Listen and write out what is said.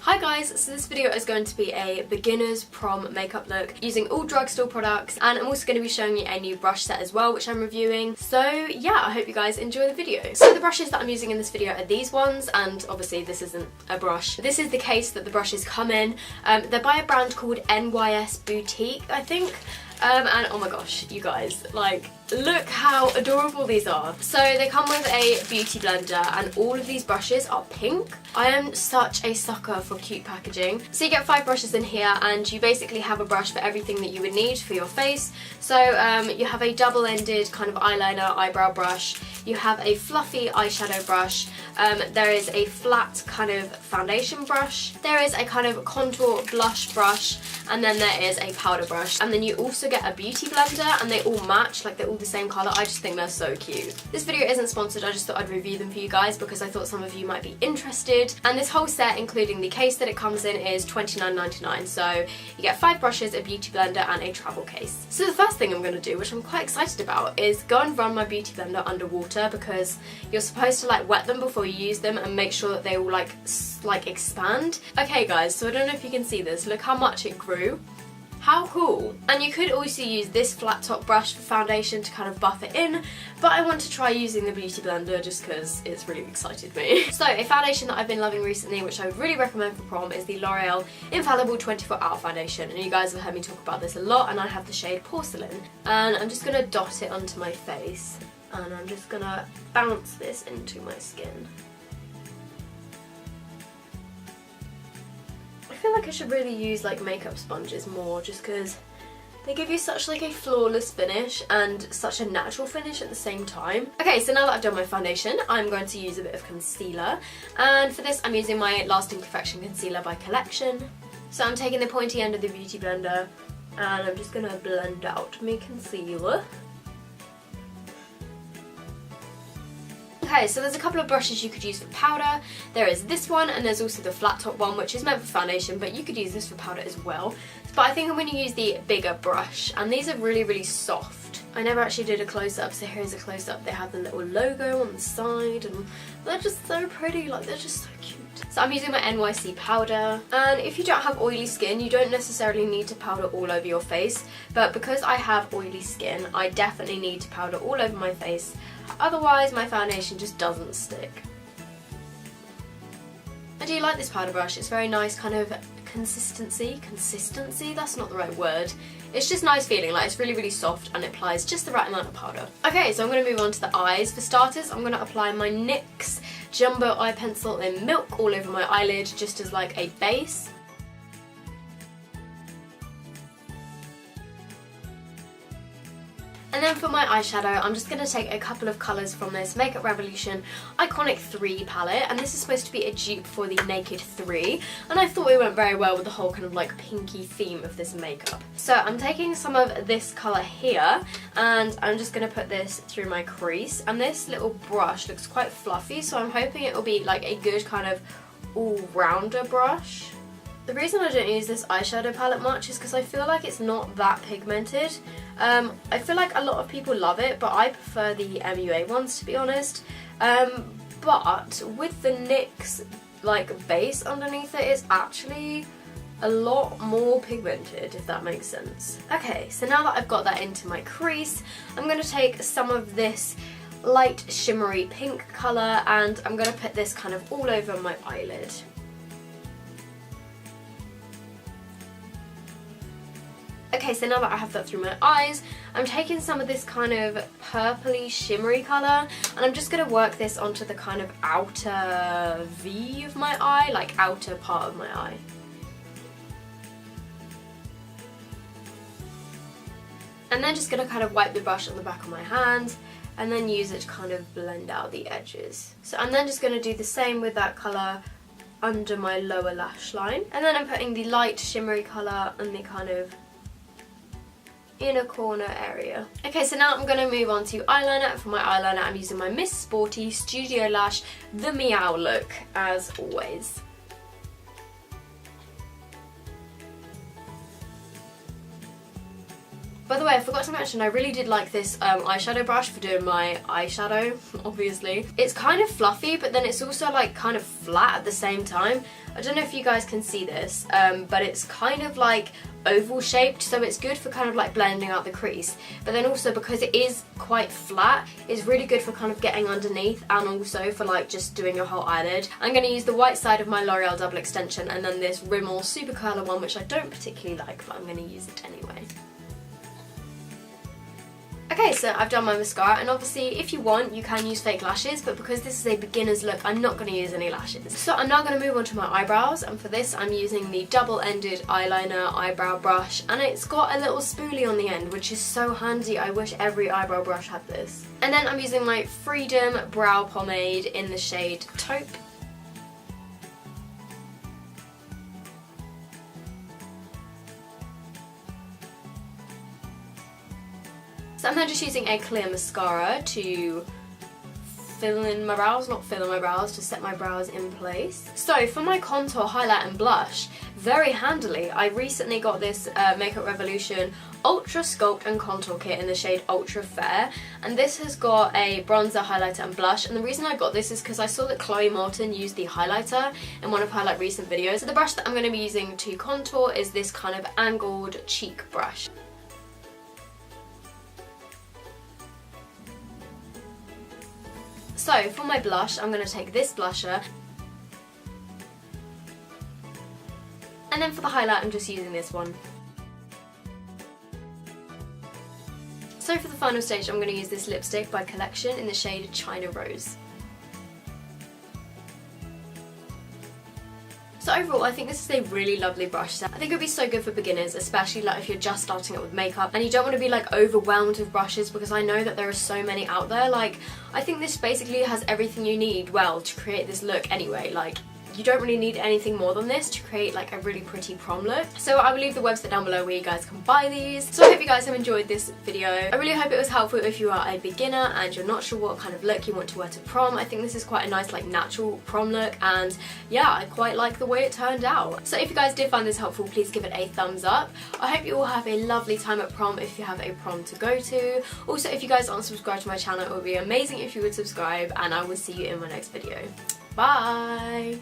Hi guys, so this video is going to be a beginner's prom makeup look using all drugstore products, and I'm also going to be showing you a new brush set as well which I'm reviewing. So yeah, I hope you guys enjoy the video. So the brushes that I'm using in this video are these ones, and obviously this isn't a brush. This is the case that the brushes come in. They're by a brand called NYS Boutique, I think. And oh my gosh, you guys, like, look how adorable these are. So they come with a beauty blender, and all of these brushes are pink. I am such a sucker for cute packaging. So you get 5 brushes in here, and you basically have a brush for everything that you would need for your face. So you have a double-ended kind of eyeliner, eyebrow brush. You have a fluffy eyeshadow brush. There is a flat kind of foundation brush. There is a kind of contour blush brush, and then there is a powder brush. And then you also get a beauty blender, and they all match, like they're all the same colour. I just think they're so cute. This video isn't sponsored, I just thought I'd review them for you guys because I thought some of you might be interested. And this whole set, including the case that it comes in, is $29.99. So you get 5 brushes, a beauty blender, and a travel case. So the first thing I'm going to do, which I'm quite excited about, is go and run my beauty blender underwater, because you're supposed to like wet them before you use them and make sure that they will like expand. Okay guys, so I don't know if you can see this. Look how much it grew. How cool. And you could also use this flat top brush for foundation to kind of buff it in, but I want to try using the beauty blender just because it's really excited me. So a foundation that I've been loving recently, which I would really recommend for prom, is the L'Oreal Infallible 24 Hour Foundation. And you guys have heard me talk about this a lot, and I have the shade Porcelain. And I'm just going to dot it onto my face, and I'm just going to bounce this into my skin. I feel like I should really use like makeup sponges more, just because they give you such like a flawless finish and such a natural finish at the same time. Okay, so now that I've done my foundation, I'm going to use a bit of concealer, and for this I'm using my Lasting Perfection Concealer by Colection. So I'm taking the pointy end of the beauty blender, and I'm just going to blend out my concealer. Okay, so there's a couple of brushes you could use for powder. There is this one, and there's also the flat top one, which is meant for foundation, but you could use this for powder as well. But I think I'm going to use the bigger brush, and these are really, really soft. I never actually did a close-up, so here's a close-up. They have the little logo on the side, and they're just so pretty, like they're just so cute. So I'm using my NYC powder, and if you don't have oily skin, you don't necessarily need to powder all over your face, but because I have oily skin, I definitely need to powder all over my face. Otherwise, my foundation just doesn't stick. I do like this powder brush. It's very nice kind of consistency, that's not the right word. It's just nice feeling, like it's really, really soft, and it applies just the right amount of powder. Okay, so I'm going to move on to the eyes. For starters, I'm going to apply my NYX Jumbo Eye Pencil in Milk all over my eyelid, just as like a base. And then for my eyeshadow, I'm just going to take a couple of colours from this Makeup Revolution Iconic 3 palette, and this is supposed to be a dupe for the Naked 3, and I thought it went very well with the whole kind of like pinky theme of this makeup. So I'm taking some of this colour here, and I'm just going to put this through my crease, and this little brush looks quite fluffy, so I'm hoping it will be like a good kind of all-rounder brush. The reason I don't use this eyeshadow palette much is because I feel like it's not that pigmented. I feel like a lot of people love it, but I prefer the MUA ones, to be honest. But with the NYX like base underneath it, it's actually a lot more pigmented, if that makes sense. Okay, so now that I've got that into my crease, I'm going to take some of this light shimmery pink colour, and I'm going to put this kind of all over my eyelid. Okay, so now that I have that through my eyes, I'm taking some of this kind of purpley shimmery colour, and I'm just going to work this onto the kind of outer V of my eye, like outer part of my eye. And then just going to kind of wipe the brush on the back of my hand, and then use it to kind of blend out the edges. So I'm then just going to do the same with that colour under my lower lash line. And then I'm putting the light shimmery colour on the kind of inner corner area. Okay, so now I'm going to move on to eyeliner. For my eyeliner, I'm using my Miss Sporty Studio Lash The Meow Look, as always. By the way, I forgot to mention I really did like this eyeshadow brush for doing my eyeshadow, obviously. It's kind of fluffy, but then it's also like kind of flat at the same time. I don't know if you guys can see this, but it's kind of like oval shaped, so it's good for kind of like blending out the crease. But then also because it is quite flat, it's really good for kind of getting underneath and also for like just doing your whole eyelid. I'm going to use the white side of my L'Oreal Double Extension and then this Rimmel Super Curler one, which I don't particularly like, but I'm going to use it anyway. Okay, so I've done my mascara, and obviously if you want you can use fake lashes, but because this is a beginner's look I'm not going to use any lashes. So I'm now going to move on to my eyebrows, and for this I'm using the double-ended eyeliner eyebrow brush, and it's got a little spoolie on the end, which is so handy. I wish every eyebrow brush had this. And then I'm using my Freedom Brow Pomade in the shade Taupe. So I'm then just using a clear mascara to fill in my brows, not fill in my brows, to set my brows in place. So for my contour, highlight and blush, very handily, I recently got this Makeup Revolution Ultra Sculpt and Contour Kit in the shade Ultra Fair, and this has got a bronzer, highlighter and blush, and the reason I got this is because I saw that Chloe Morton used the highlighter in one of her like recent videos. So the brush that I'm going to be using to contour is this kind of angled cheek brush. So for my blush, I'm going to take this blusher, and then for the highlight I'm just using this one. So for the final stage I'm going to use this lipstick by Colection in the shade China Rose. So overall, I think this is a really lovely brush set. I think it would be so good for beginners, especially like if you're just starting out with makeup and you don't want to be like overwhelmed with brushes, because I know that there are so many out there. Like, I think this basically has everything you need, well, to create this look anyway. Like, you don't really need anything more than this to create like a really pretty prom look. So I will leave the website down below where you guys can buy these. So I hope you guys have enjoyed this video. I really hope it was helpful if you are a beginner and you're not sure what kind of look you want to wear to prom. I think this is quite a nice like natural prom look, and yeah, I quite like the way it turned out. So if you guys did find this helpful, please give it a thumbs up. I hope you all have a lovely time at prom if you have a prom to go to. Also, if you guys aren't subscribed to my channel, it would be amazing if you would subscribe, and I will see you in my next video. Bye!